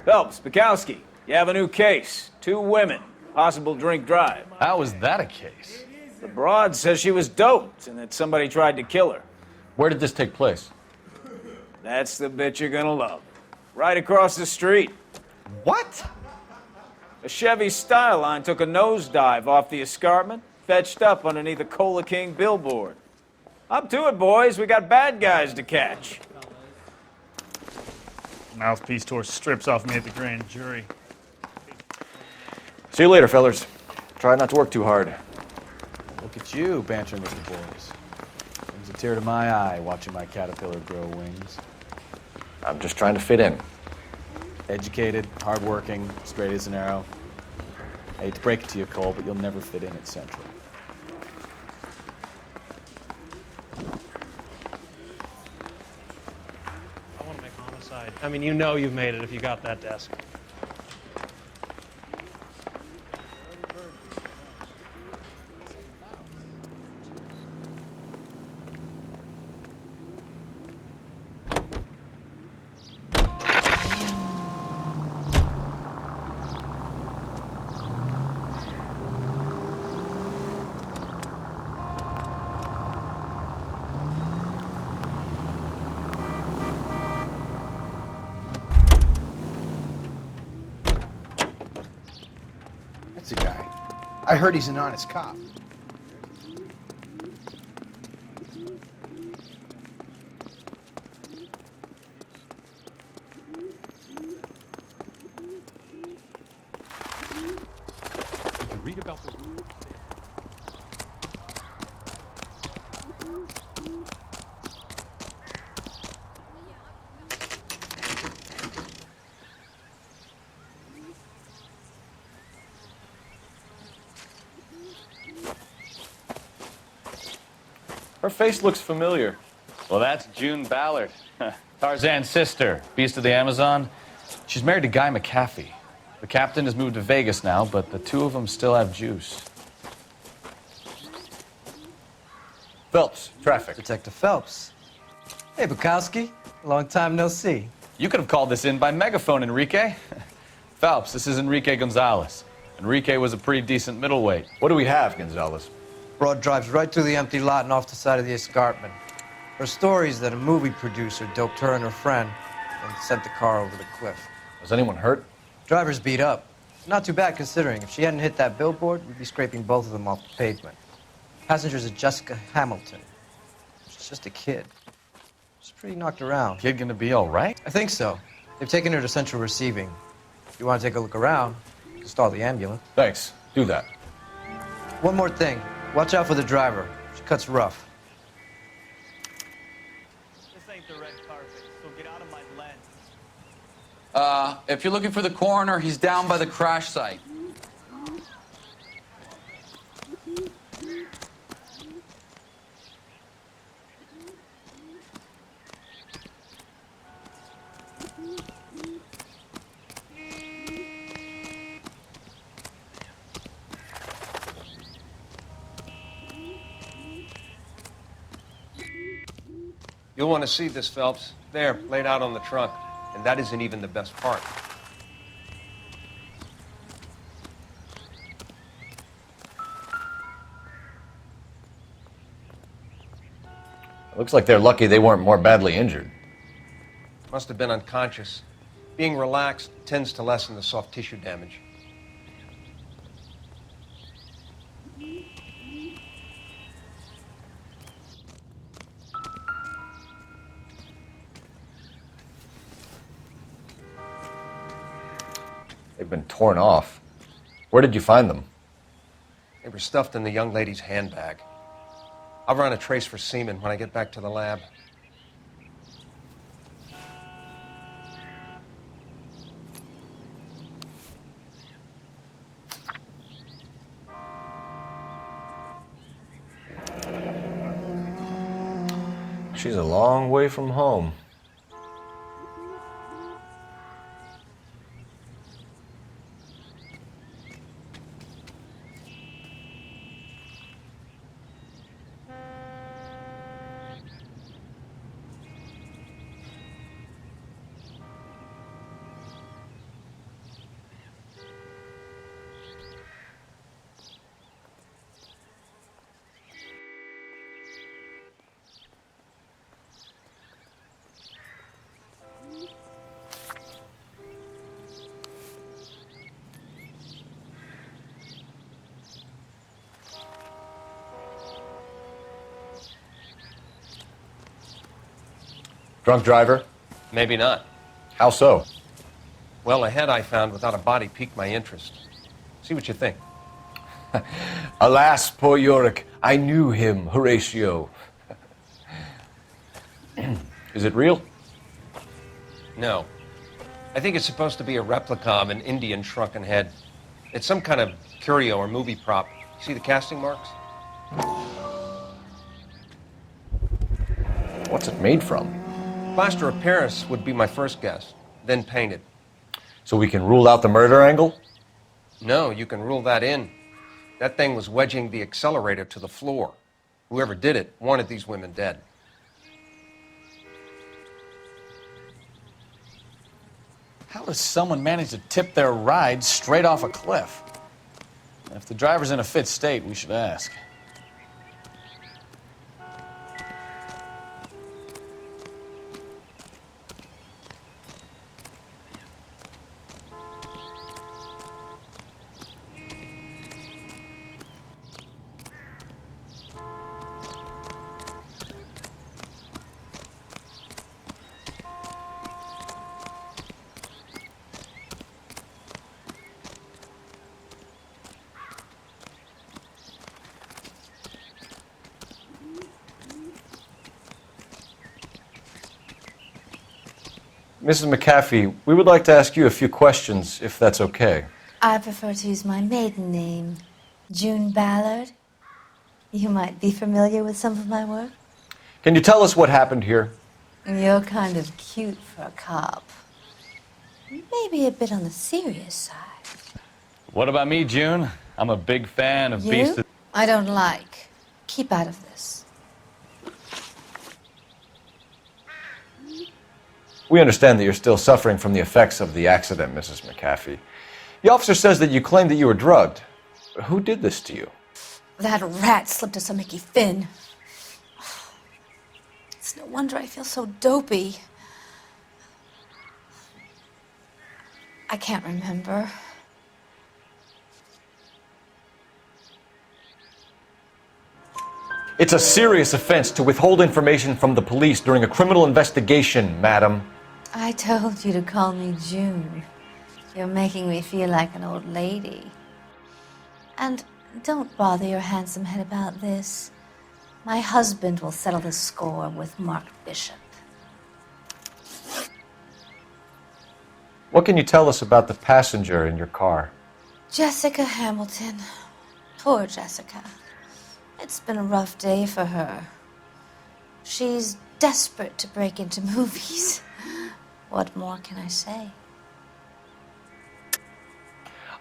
Phelps, Bukowski, you have a new case. 2 women, possible drink drive. How is that a case? The broad says she was doped and that somebody tried to kill her. Where did this take place? That's the bit you're gonna love. Right across the street. What? A Chevy Styline took a nosedive off the escarpment, fetched up underneath a Cola King billboard. Up to it, boys. We got bad guys to catch. Mouthpiece tore strips off me at the grand jury. See you later, fellers. Try not to work too hard. Look at you, bantering with the boys. Brings a tear to my eye watching my caterpillar grow wings. I'm just trying to fit in. Educated, hardworking, straight as an arrow. I hate to break it to you, Cole, but you'll never fit in at Central. I want to make homicide. I mean, you know you've made it if you got that desk. That's a guy. I heard he's an honest cop. Did you read about the rules? Her face looks familiar. Well, that's June Ballard, Tarzan's sister, beast of the Amazon. She's married to Guy McAfee. The captain has moved to Vegas now, but the 2 of them still have juice. Phelps, traffic. Detective Phelps. Hey, Bukowski. Long time no see. You could have called this in by megaphone, Enrique. Phelps, this is Enrique Gonzalez. Enrique was a pretty decent middleweight. What do we have, Gonzalez? Broad drives right through the empty lot and off the side of the escarpment. Her story is that a movie producer doped her and her friend and sent the car over the cliff. Was anyone hurt? Driver's beat up. Not too bad considering. If she hadn't hit that billboard, we'd be scraping both of them off the pavement. Passenger's a Jessica Hamilton. She's just a kid. She's pretty knocked around. Kid gonna be all right? I think so. They've taken her to Central Receiving. If you want to take a look around, just stall the ambulance. Thanks. Do that. One more thing. Watch out for the driver. She cuts rough. This ain't the red carpet, so get out of my lens. If you're looking for the coroner, he's down by the crash site. You'll want to see this, Phelps. There, laid out on the trunk. And that isn't even the best part. Looks like they're lucky they weren't more badly injured. Must have been unconscious. Being relaxed tends to lessen the soft tissue damage. They've been torn off. Where did you find them? They were stuffed in the young lady's handbag. I'll run a trace for semen when I get back to the lab. She's a long way from home. Drunk driver? Maybe not. How so? Well, a head I found without a body piqued my interest. See what you think. Alas, poor Yorick, I knew him, Horatio. Is it real? No. I think it's supposed to be a replica of an Indian shrunken head. It's some kind of curio or movie prop. See the casting marks? What's it made from? Plaster of Paris would be my first guess, then painted. So we can rule out the murder angle? No, you can rule that in. That thing was wedging the accelerator to the floor. Whoever did it wanted these women dead. How does someone manage to tip their ride straight off a cliff? If the driver's in a fit state, we should ask. Mrs. McAfee, we would like to ask you a few questions, if that's okay. I prefer to use my maiden name, June Ballard. You might be familiar with some of my work. Can you tell us what happened here? You're kind of cute for a cop. Maybe a bit on the serious side. What about me, June? I'm a big fan of Beast You? of... I don't like. Keep out of this. We understand that you're still suffering from the effects of the accident, Mrs. McAfee. The officer says that you claimed that you were drugged. Who did this to you? That rat slipped us some Mickey Finn. It's no wonder I feel so dopey. I can't remember. It's a serious offense to withhold information from the police during a criminal investigation, madam. I told you to call me June. You're making me feel like an old lady. And don't bother your handsome head about this. My husband will settle the score with Mark Bishop. What can you tell us about the passenger in your car? Jessica Hamilton. Poor Jessica. It's been a rough day for her. She's desperate to break into movies. What more can I say?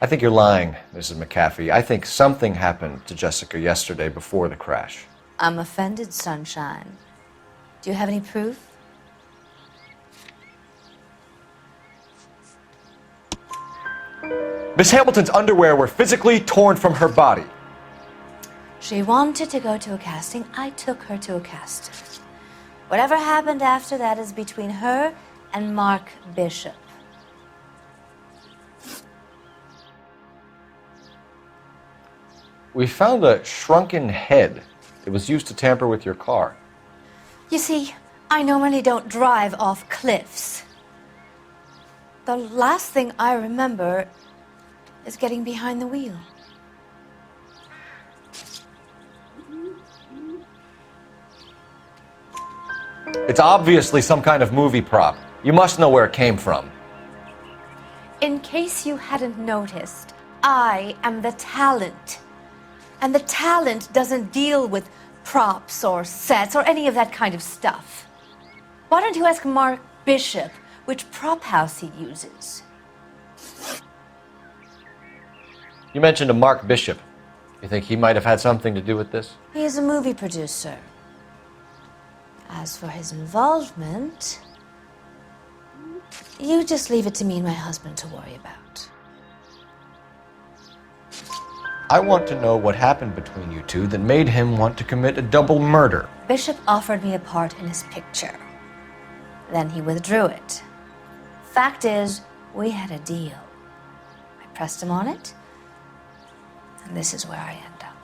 I think you're lying, Mrs. McAfee. I think something happened to Jessica yesterday before the crash. I'm offended, Sunshine. Do you have any proof? Miss Hamilton's underwear were physically torn from her body. She wanted to go to a casting. I took her to a casting. Whatever happened after that is between her and Mark Bishop. We found a shrunken head. It was used to tamper with your car. You see, I normally don't drive off cliffs. The last thing I remember is getting behind the wheel. It's obviously some kind of movie prop. You must know where it came from. In case you hadn't noticed, I am the talent. And the talent doesn't deal with props or sets or any of that kind of stuff. Why don't you ask Mark Bishop which prop house he uses? You mentioned a Mark Bishop. You think he might have had something to do with this? He is a movie producer. As for his involvement, you just leave it to me and my husband to worry about. I want to know what happened between you two that made him want to commit a double murder. Bishop offered me a part in his picture. Then he withdrew it. Fact is, we had a deal. I pressed him on it, and this is where I end up.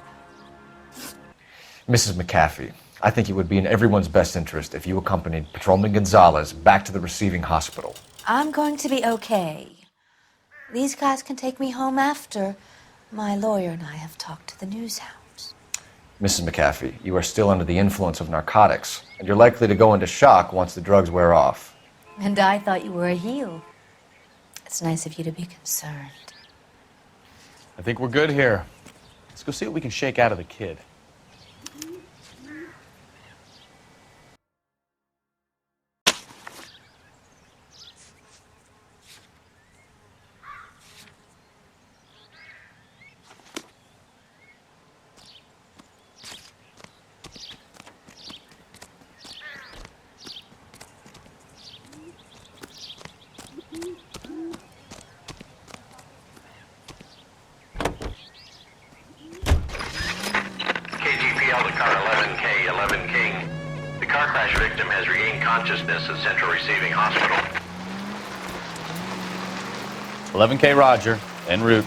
Mrs. McAfee, I think it would be in everyone's best interest if you accompanied Patrolman Gonzalez back to the receiving hospital. I'm going to be okay. These guys can take me home after my lawyer and I have talked to the news hounds. Mrs. McAfee, you are still under the influence of narcotics, and you're likely to go into shock once the drugs wear off. And I thought you were a heel. It's nice of you to be concerned. I think we're good here. Let's go see what we can shake out of the kid. KGPL to car 11K, 11 King. The car crash victim has regained consciousness at Central Receiving Hospital. 11K Roger, en route.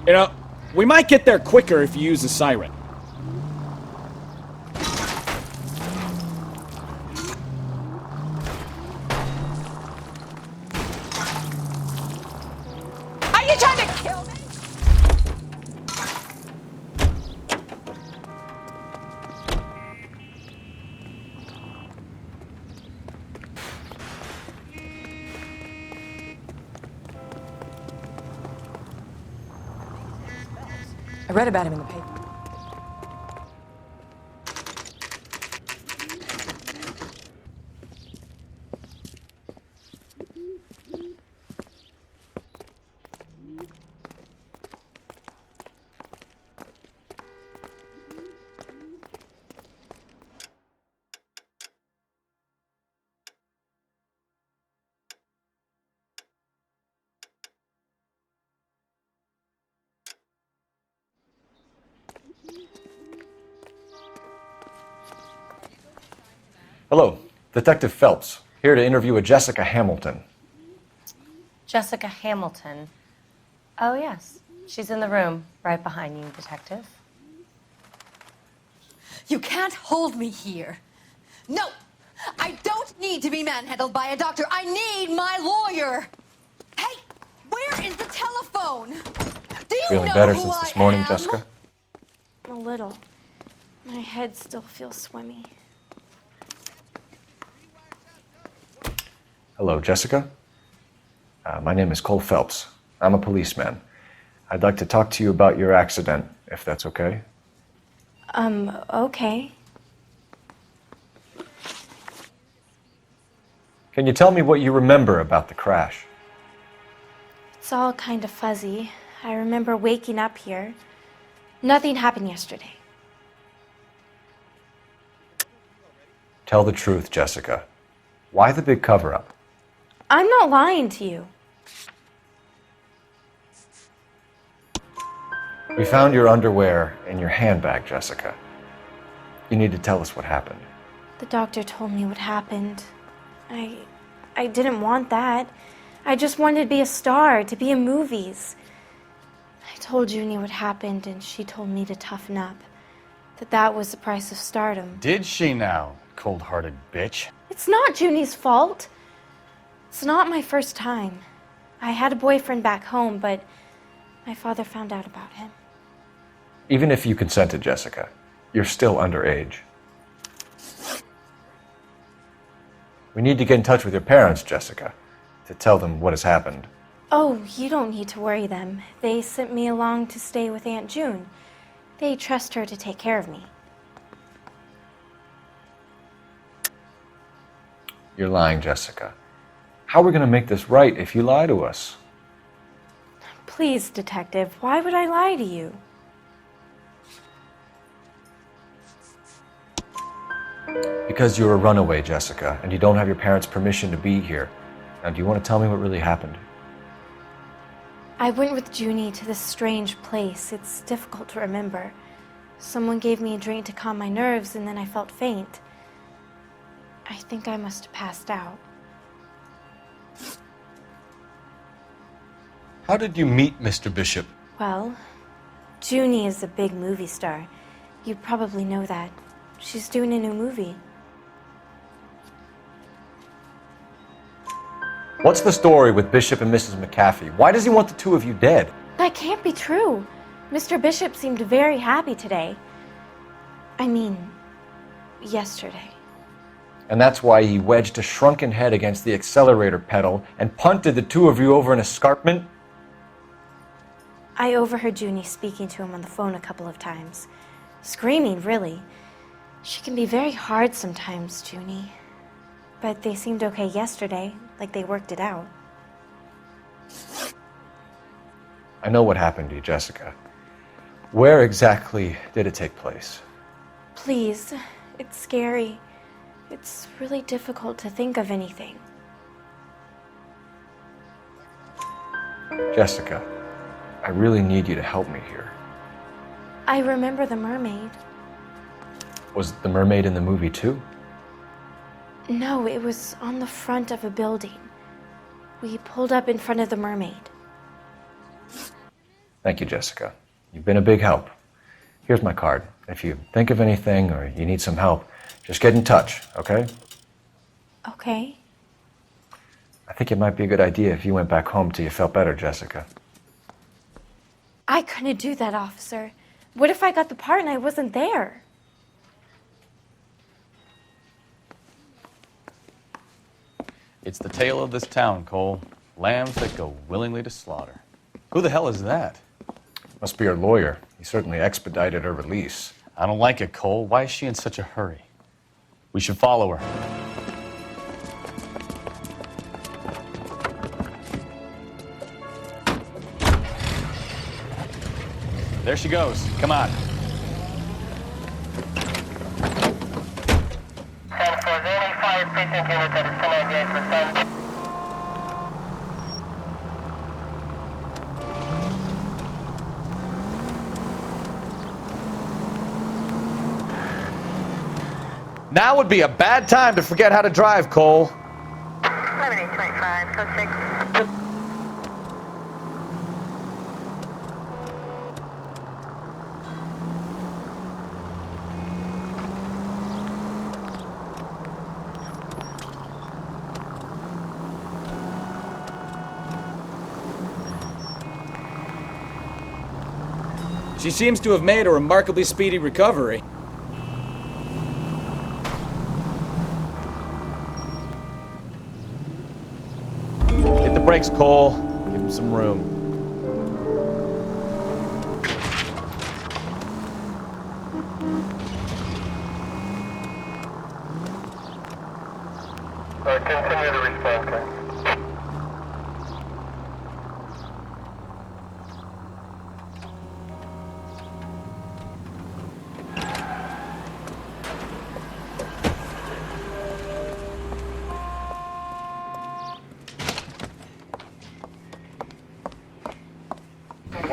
You know, we might get there quicker if you use the siren. Are you trying to kill me? I read about him in the paper. Hello, Detective Phelps, here to interview a Jessica Hamilton. Jessica Hamilton. Oh, yes. She's in the room, right behind you, Detective. You can't hold me here. No! I don't need to be manhandled by a doctor. I need my lawyer. Hey, where is the telephone? Do you Feeling know better who since I this morning, am? Jessica? A little. My head still feels swimmy. Hello, Jessica. My name is Cole Phelps. I'm a policeman. I'd like to talk to you about your accident, if that's okay. Okay. Can you tell me what you remember about the crash? It's all kind of fuzzy. I remember waking up here. Nothing happened yesterday. Tell the truth, Jessica. Why the big cover-up? I'm not lying to you. We found your underwear in your handbag, Jessica. You need to tell us what happened. The doctor told me what happened. I didn't want that. I just wanted to be a star, to be in movies. I told Junie what happened, and she told me to toughen up. That was the price of stardom. Did she now, cold-hearted bitch? It's not Junie's fault. It's not my first time. I had a boyfriend back home, but my father found out about him. Even if you consented, Jessica, you're still underage. We need to get in touch with your parents, Jessica, to tell them what has happened. Oh, you don't need to worry them. They sent me along to stay with Aunt June. They trust her to take care of me. You're lying, Jessica. How are we going to make this right if you lie to us? Please, Detective, why would I lie to you? Because you're a runaway, Jessica, and you don't have your parents' permission to be here. Now, do you want to tell me what really happened? I went with Junie to this strange place. It's difficult to remember. Someone gave me a drink to calm my nerves, and then I felt faint. I think I must have passed out. How did you meet Mr. Bishop? Well, Junie is a big movie star. You probably know that. She's doing a new movie. What's the story with Bishop and Mrs. McAfee? Why does he want the two of you dead? That can't be true. Mr. Bishop seemed very happy today. I mean, yesterday. And that's why he wedged a shrunken head against the accelerator pedal and punted the two of you over an escarpment? I overheard Junie speaking to him on the phone a couple of times. Screaming, really. She can be very hard sometimes, Junie. But they seemed okay yesterday, like they worked it out. I know what happened to you, Jessica. Where exactly did it take place? Please, it's scary. It's really difficult to think of anything. Jessica, I really need you to help me here. I remember the mermaid. Was the mermaid in the movie too? No, it was on the front of a building. We pulled up in front of the mermaid. Thank you, Jessica. You've been a big help. Here's my card. If you think of anything or you need some help, just get in touch, okay? Okay. I think it might be a good idea if you went back home till you felt better, Jessica. I couldn't do that, officer. What if I got the part and I wasn't there? It's the tale of this town, Cole. Lambs that go willingly to slaughter. Who the hell is that? Must be her lawyer. He certainly expedited her release. I don't like it, Cole. Why is she in such a hurry? We should follow her. There she goes. Come on. Now would be a bad time to forget how to drive, Cole. 11:25, code 6. She seems to have made a remarkably speedy recovery. Hit the brakes, Cole. Give him some room. Continue to respond, please.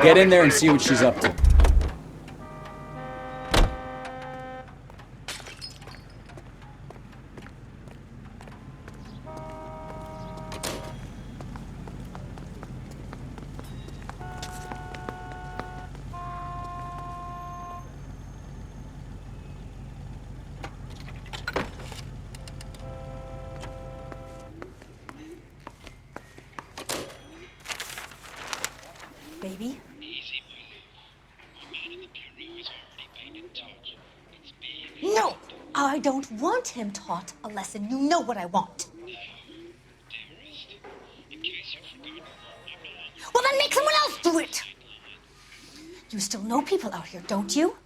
Get in there and see what she's up to. Baby? No! I don't want him taught a lesson. You know what I want. Well, then make someone else do it! You still know people out here, don't you?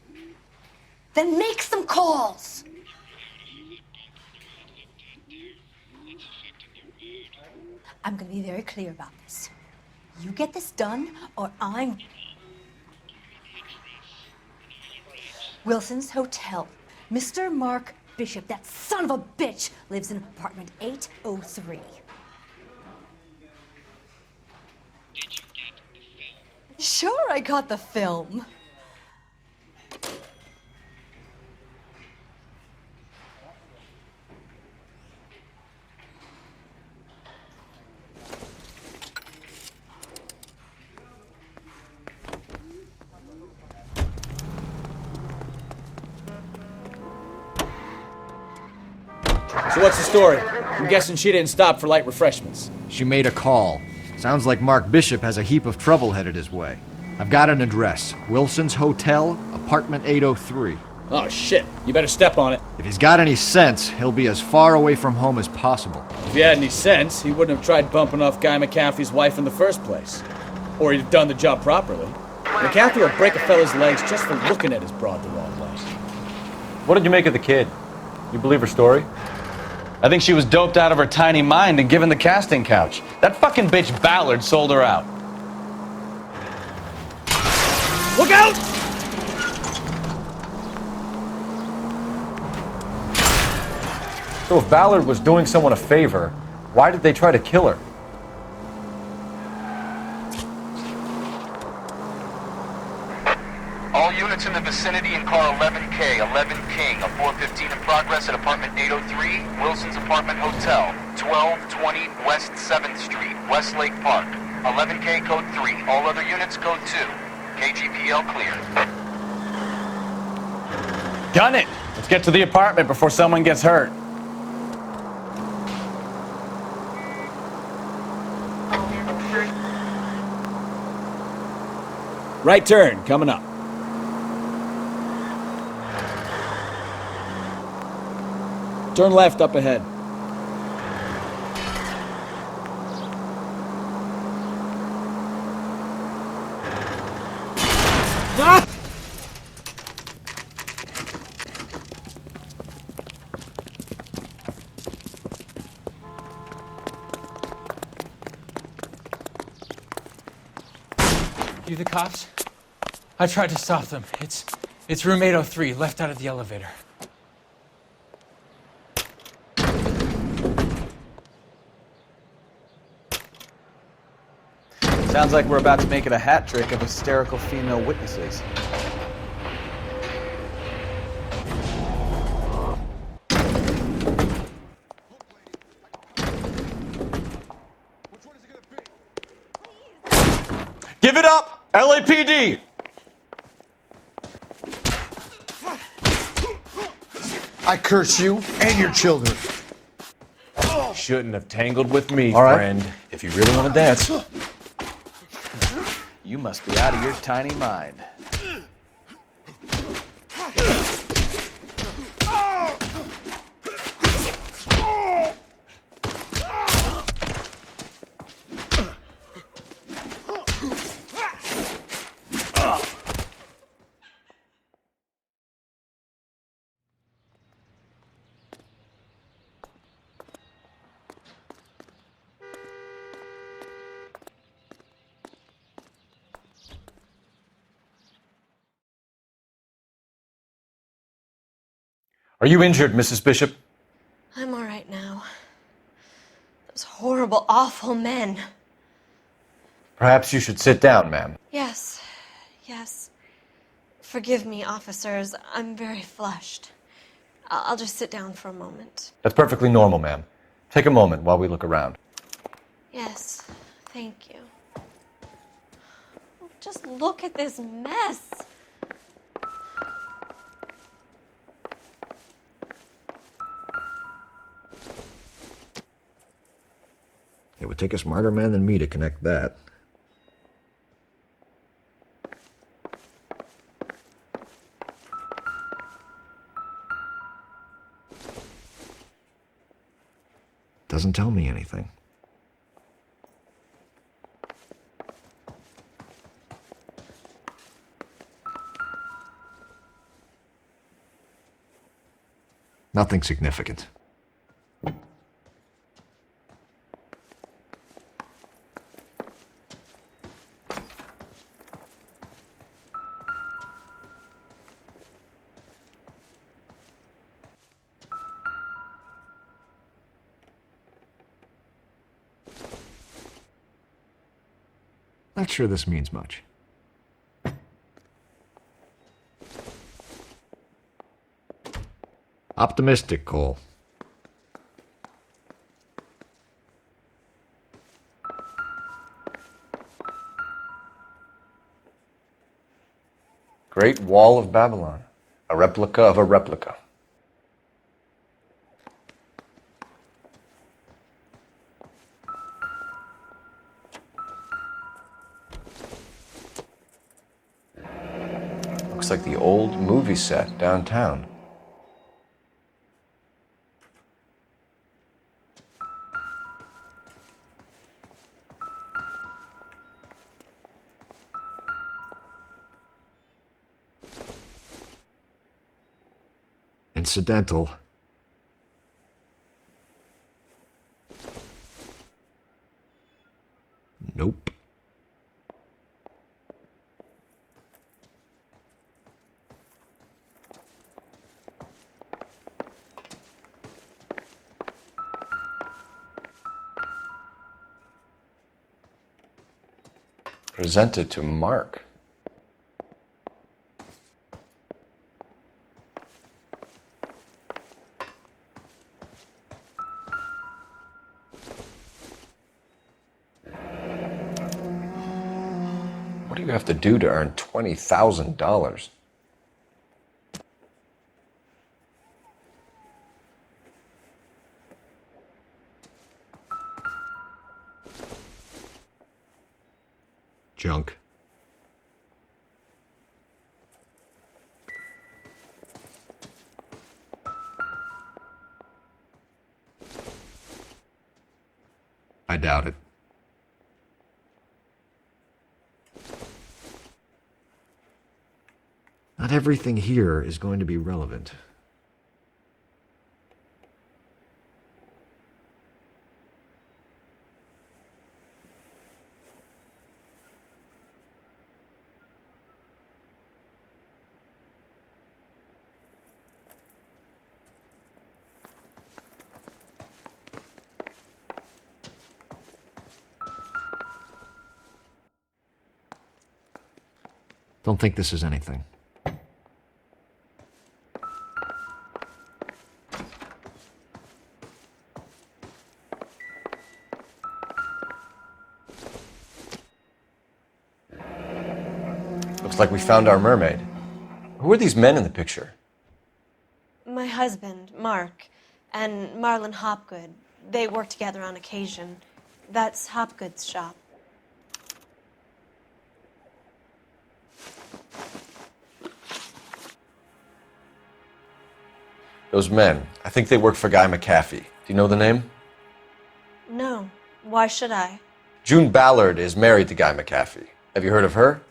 Then make some calls! I'm gonna be very clear about this. You get this done, or I'm... Wilson's Hotel. Mr. Mark Bishop, that son of a bitch, lives in apartment 803. Sure, I got the film. So what's the story? I'm guessing she didn't stop for light refreshments. She made a call. Sounds like Mark Bishop has a heap of trouble headed his way. I've got an address. Wilson's Hotel, apartment 803. Oh, shit. You better step on it. If he's got any sense, he'll be as far away from home as possible. If he had any sense, he wouldn't have tried bumping off Guy McAfee's wife in the first place. Or he'd have done the job properly. McAfee will break a fella's legs just for looking at his broad the wrong way. What did you make of the kid? You believe her story? I think she was doped out of her tiny mind and given the casting couch. That fucking bitch Ballard sold her out. Look out! So if Ballard was doing someone a favor, why did they try to kill her? All units in the vicinity in car 11K, 11 King, a 415 in progress at apartment 803, Wilson's Apartment Hotel, 1220 West 7th Street, Westlake Park. 11K code 3, all other units code 2. KGPL clear. Gun it! Let's get to the apartment before someone gets hurt. Right turn, coming up. Turn left up ahead. Ah! You the cops? I tried to stop them. It's room 803, left out of the elevator. Sounds like we're about to make it a hat trick of hysterical female witnesses. Give it up! LAPD! I curse you and your children. Shouldn't have tangled with me, All right. friend. If you really want to dance. You must be out of your tiny mind. Are you injured, Mrs. Bishop? I'm all right now. Those horrible, awful men. Perhaps you should sit down, ma'am. Yes, yes. Forgive me, officers. I'm very flushed. I'll just sit down for a moment. That's perfectly normal, ma'am. Take a moment while we look around. Yes, thank you. Just look at this mess. It would take a smarter man than me to connect that. Doesn't tell me anything. Nothing significant. Not sure this means much. Optimistic, Cole. Great Wall of Babylon. A replica of a replica. Looks like the old movie set downtown. Incidental. Nope. Presented to Mark. What do you have to do to earn $20,000? Junk. I doubt it. Not everything here is going to be relevant. Don't think this is anything. Looks like we found our mermaid. Who are these men in the picture? My husband, Mark, and Marlon Hopgood. They work together on occasion. That's Hopgood's shop. Those men, I think they work for Guy McAfee. Do you know the name? No. Why should I? June Ballard is married to Guy McAfee. Have you heard of her?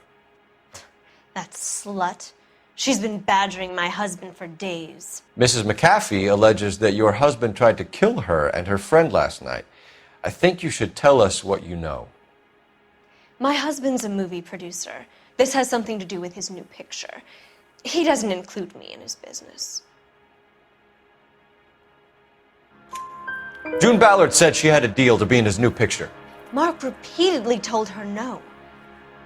That slut. She's been badgering my husband for days. Mrs. McAfee alleges that your husband tried to kill her and her friend last night. I think you should tell us what you know. My husband's a movie producer. This has something to do with his new picture. He doesn't include me in his business. June Ballard said she had a deal to be in his new picture. Mark repeatedly told her no.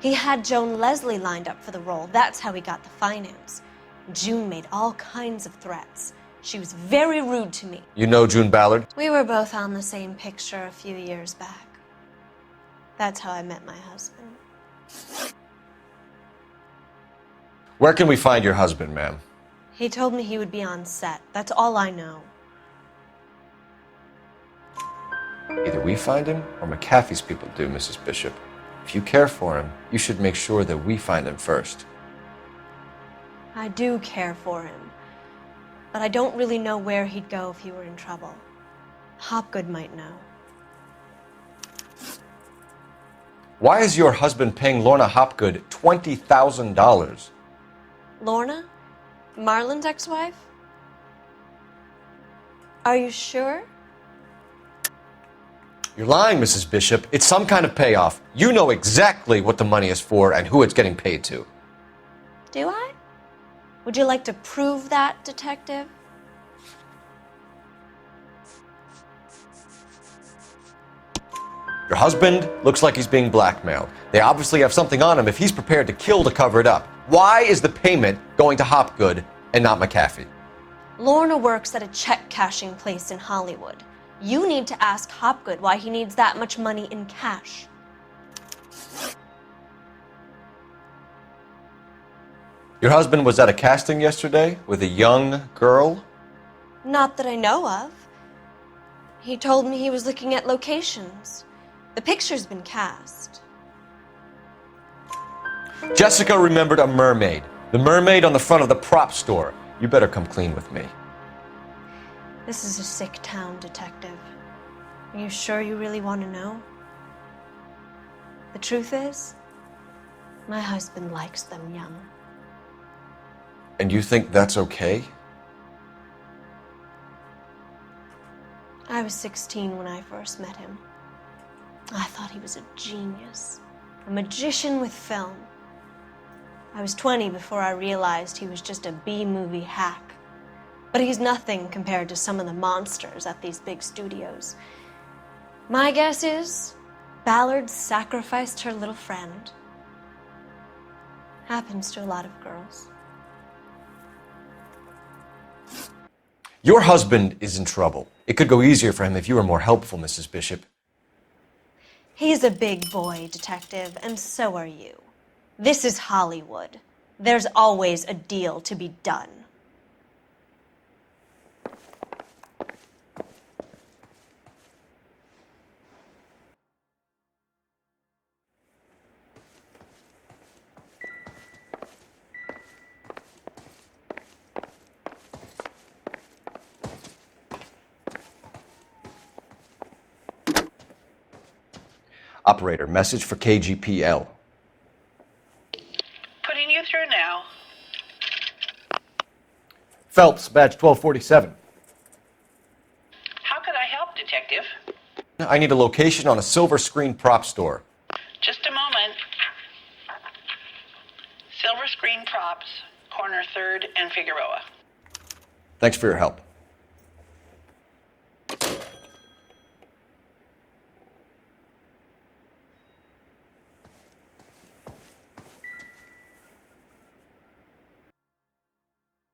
He had Joan Leslie lined up for the role. That's how he got the finance. June made all kinds of threats. She was very rude to me. You know June Ballard? We were both on the same picture a few years back. That's how I met my husband. Where can we find your husband, ma'am? He told me he would be on set. That's all I know. Either we find him or McAfee's people do, Mrs. Bishop. If you care for him, you should make sure that we find him first. I do care for him, but I don't really know where he'd go if he were in trouble. Hopgood might know. Why is your husband paying Lorna Hopgood $20,000? Lorna? Marlon's ex-wife? Are you sure? You're lying, Mrs. Bishop. It's some kind of payoff. You know exactly what the money is for and who it's getting paid to. Do I? Would you like to prove that, detective? Your husband looks like he's being blackmailed. They obviously have something on him if he's prepared to kill to cover it up. Why is the payment going to Hopgood and not McAfee? Lorna works at a check-cashing place in Hollywood. You need to ask Hopgood why he needs that much money in cash. Your husband was at a casting yesterday with a young girl? Not that I know of. He told me he was looking at locations. The picture's been cast. Jessica remembered a mermaid. The mermaid on the front of the prop store. You better come clean with me. This is a sick town, Detective. Are you sure you really want to know? The truth is, my husband likes them young. And you think that's okay? I was 16 when I first met him. I thought he was a genius, a magician with film. I was 20 before I realized he was just a B-movie hack. But he's nothing compared to some of the monsters at these big studios. My guess is Ballard sacrificed her little friend. Happens to a lot of girls. Your husband is in trouble. It could go easier for him if you were more helpful, Mrs. Bishop. He's a big boy, Detective, and so are you. This is Hollywood. There's always a deal to be done. Operator, message for KGPL. Putting you through now. Phelps, badge 1247. How could I help, Detective? I need a location on a silver screen prop store. Just a moment. Silver Screen Props, corner 3rd and Figueroa. Thanks for your help.